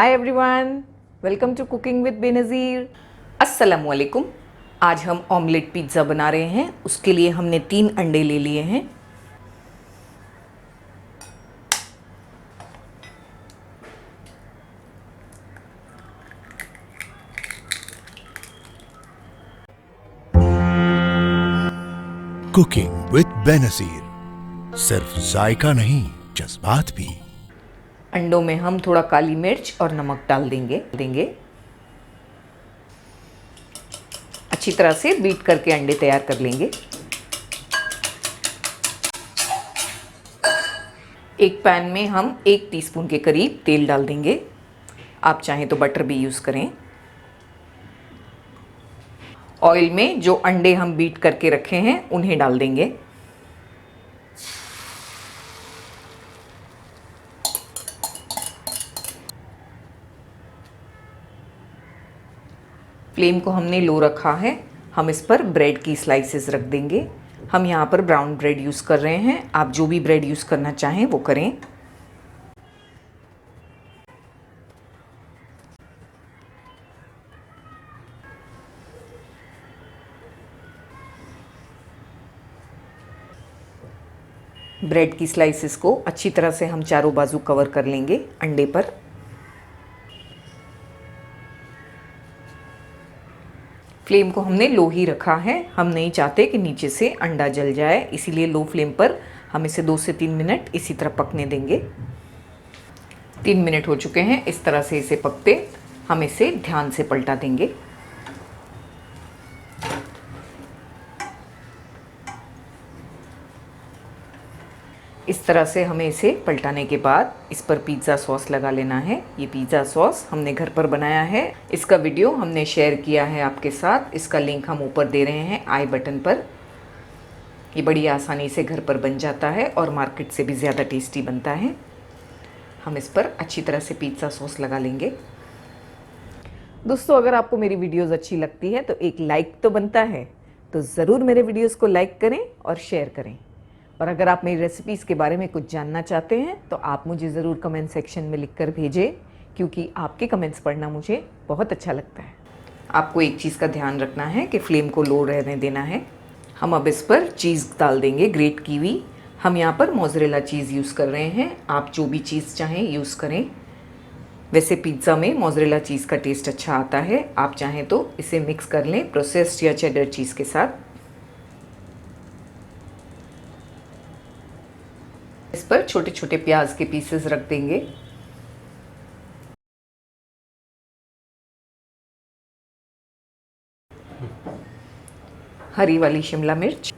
Hi everyone, welcome to cooking with Benazir. अस्सलामुअलैकुम। आज हम ऑमलेट पिज़्ज़ा बना रहे हैं। उसके लिए हमने 3 अंडे ले लिए हैं। कुकिंग विद बेनज़ीर, सिर्फ जायका नहीं जज्बात भी। अंडों में हम थोड़ा काली मिर्च और नमक डाल देंगे। अच्छी तरह से बीट करके अंडे तैयार कर लेंगे। एक पैन में हम 1 टीस्पून के करीब तेल डाल देंगे। आप चाहें तो बटर भी यूज़ करें। ऑयल में जो अंडे हम बीट करके रखे हैं उन्हें डाल देंगे। फ्लेम को हमने लो रखा है। हम इस पर ब्रेड की स्लाइसेस रख देंगे। हम यहाँ पर ब्राउन ब्रेड यूज़ कर रहे हैं। आप जो भी ब्रेड यूज़ करना चाहें वो करें। ब्रेड की स्लाइसेस को अच्छी तरह से हम चारों बाजू कवर कर लेंगे अंडे पर। फ्लेम को हमने लो ही रखा है। हम नहीं चाहते कि नीचे से अंडा जल जाए, इसीलिए लो फ्लेम पर हम इसे 2 से 3 मिनट इसी तरह पकने देंगे। 3 मिनट हो चुके हैं। इस तरह से इसे पकते हम इसे ध्यान से पलटा देंगे। इस तरह से हमें इसे पलटाने के बाद इस पर पिज़्ज़ा सॉस लगा लेना है। ये पिज़्ज़ा सॉस हमने घर पर बनाया है। इसका वीडियो हमने शेयर किया है आपके साथ। इसका लिंक हम ऊपर दे रहे हैं आई बटन पर। ये बड़ी आसानी से घर पर बन जाता है और मार्केट से भी ज़्यादा टेस्टी बनता है। हम इस पर अच्छी तरह से पिज़्ज़ा सॉस लगा लेंगे। दोस्तों, अगर आपको मेरी वीडियोज़ अच्छी लगती है तो एक लाइक तो बनता है, तो ज़रूर मेरे वीडियोज़ को लाइक करें और शेयर करें। और अगर आप मेरी रेसिपीज़ के बारे में कुछ जानना चाहते हैं तो आप मुझे ज़रूर कमेंट सेक्शन में लिखकर भेजें, क्योंकि आपके कमेंट्स पढ़ना मुझे बहुत अच्छा लगता है। आपको एक चीज़ का ध्यान रखना है कि फ्लेम को लो रहने देना है। हम अब इस पर चीज़ डाल देंगे, ग्रेट कीवी। हम यहाँ पर मोज़रेला चीज़ यूज़ कर रहे हैं। आप जो भी चीज़ चाहें यूज़ करें। वैसे पिज़्ज़ा में मोज़रेला चीज़ का टेस्ट अच्छा आता है। आप चाहें तो इसे मिक्स कर लें प्रोसेस्ड या चेडर चीज़ के साथ। इस पर छोटे छोटे प्याज के पीसेस रख देंगे। हरी वाली शिमला मिर्च।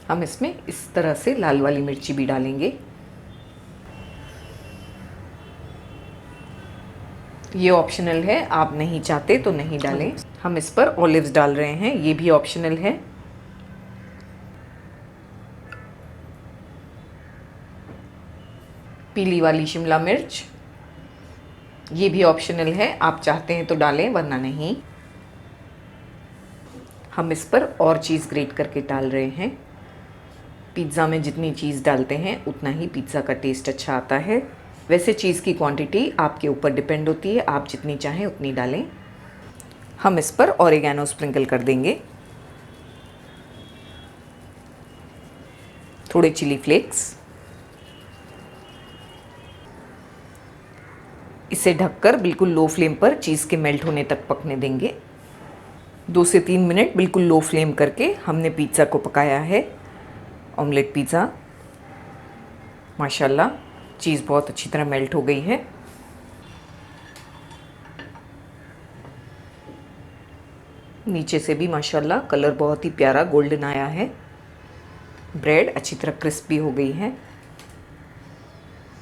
हम इसमें इस तरह से लाल वाली मिर्ची भी डालेंगे। ये ऑप्शनल है, आप नहीं चाहते तो नहीं डालें। हम इस पर ऑलिव्स डाल रहे हैं, ये भी ऑप्शनल है। पीली वाली शिमला मिर्च, ये भी ऑप्शनल है। आप चाहते हैं तो डालें वरना नहीं। हम इस पर और चीज़ ग्रेट करके डाल रहे हैं। पिज़्ज़ा में जितनी चीज़ डालते हैं उतना ही पिज़्ज़ा का टेस्ट अच्छा आता है। वैसे चीज़ की क्वांटिटी आपके ऊपर डिपेंड होती है, आप जितनी चाहें उतनी डालें। हम इस पर ऑरिगेनो स्प्रिंकल कर देंगे, थोड़े चिली फ्लेक्स। इसे ढककर बिल्कुल लो फ्लेम पर चीज़ के मेल्ट होने तक पकने देंगे। 2 से 3 मिनट बिल्कुल लो फ्लेम करके हमने पिज़्ज़ा को पकाया है। ऑमलेट पिज़्ज़ा, माशाल्लाह चीज़ बहुत अच्छी तरह मेल्ट हो गई है। नीचे से भी माशाल्लाह कलर बहुत ही प्यारा गोल्डन आया है। ब्रेड अच्छी तरह क्रिस्पी हो गई है।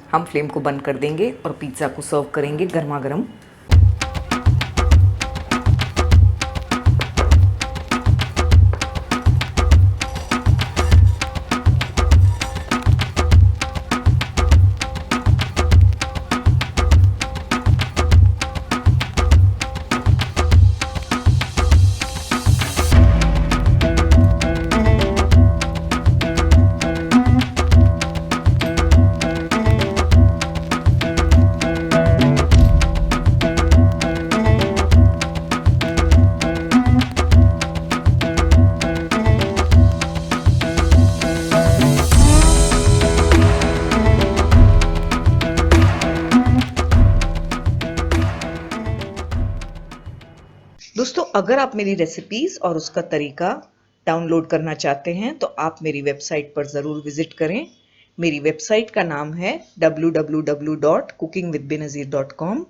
हम फ्लेम को बंद कर देंगे और पिज़्ज़ा को सर्व करेंगे गर्मा गर्म। दोस्तों, अगर आप मेरी रेसिपीज़ और उसका तरीका डाउनलोड करना चाहते हैं तो आप मेरी वेबसाइट पर ज़रूर विज़िट करें। मेरी वेबसाइट का नाम है www.cookingwithbenazir.com।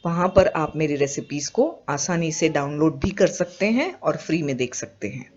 वहाँ पर आप मेरी रेसिपीज़ को आसानी से डाउनलोड भी कर सकते हैं और फ्री में देख सकते हैं।